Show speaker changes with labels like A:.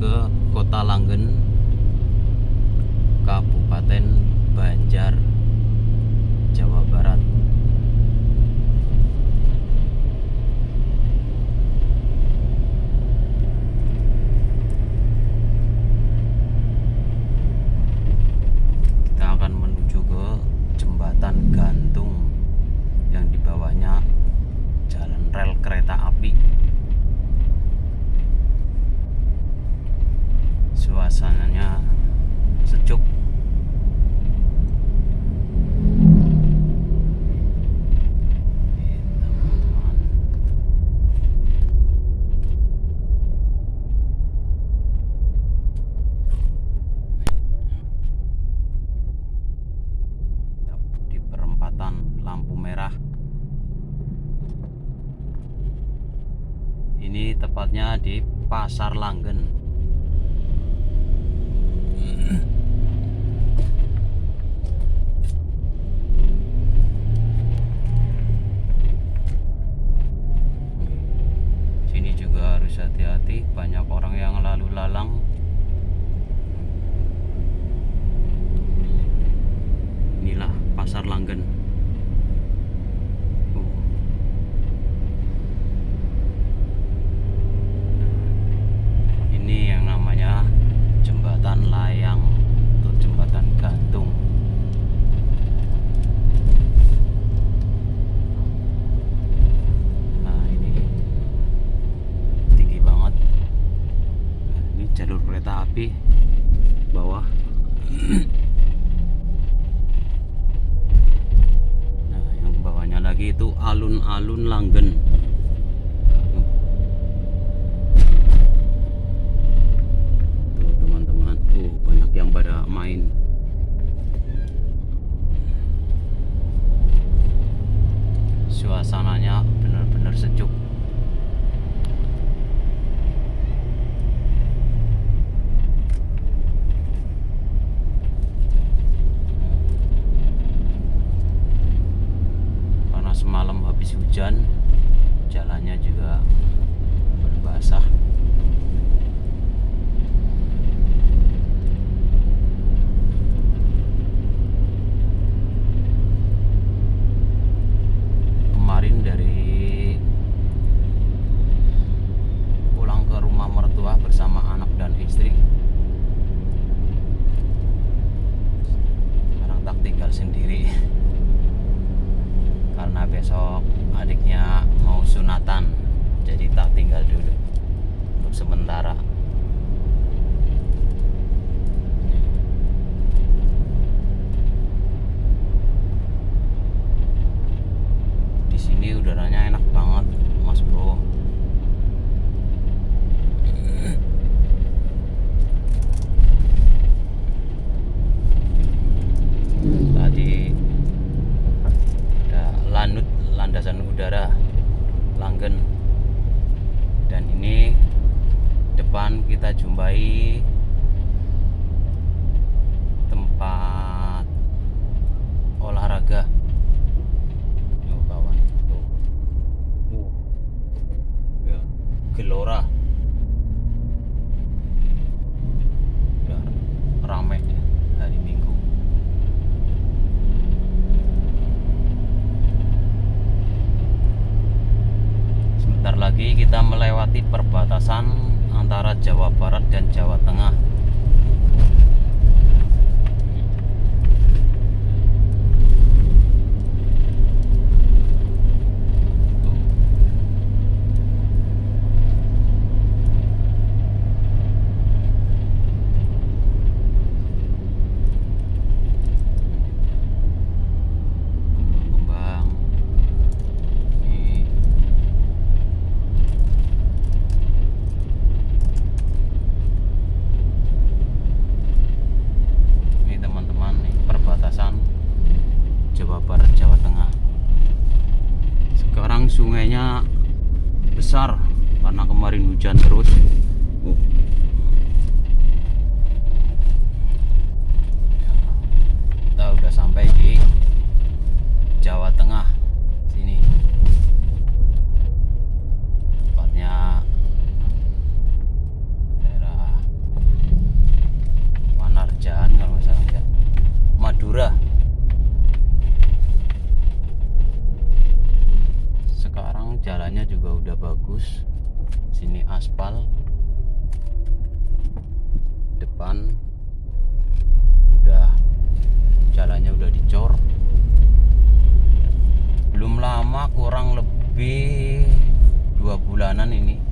A: ke Kota Langen, Kabupaten Banjar, Jawa Barat. Kita akan menuju ke jembatan gantung yang di bawahnya jalan rel kereta api. Suasananya sejuk. Di perempatan lampu merah. Ini tepatnya di Pasar Langen. Sini juga harus hati-hati, banyak orang yang lalu lalang. Inilah Pasar Langen. Ini yang namanya jembatan layang atau jembatan gantung. Nah, ini tinggi banget. Ini jalur kereta api bawah. Nah, yang bawahnya lagi itu alun-alun Langen. Tuh teman-teman, banyak yang pada main. Suasananya benar-benar sejuk. Karena semalam habis hujan, jalannya juga berbasah. Kemarin dari pulang ke rumah mertua bersama anak dan istri. Sekarang tak tinggal sendiri karena besok adiknya mau sunatan, jadi tak tinggal dulu untuk sementara. Di sini udaranya enak banget, Mas Bro. Tadi ada landasan udara Langen, dan ini depan kita jumpai tempat olahraga. Tuh kawan, tuh. Ya, Gelora. Udah rame hari Minggu. Sebentar lagi kita melewati perbatasan antara Jawa Barat dan Jawa Tengah. Tuh. Kembang. Ini teman-teman, nih perbatasan Jawa Barat Jawa Tengah. Sekarang sungainya besar karena kemarin hujan terus. Kita udah sampai di Jawa Tengah sini. Tepatnya daerah jalannya juga udah bagus. Sini aspal, depan udah jalannya udah dicor. Belum lama, kurang lebih 2 bulanan ini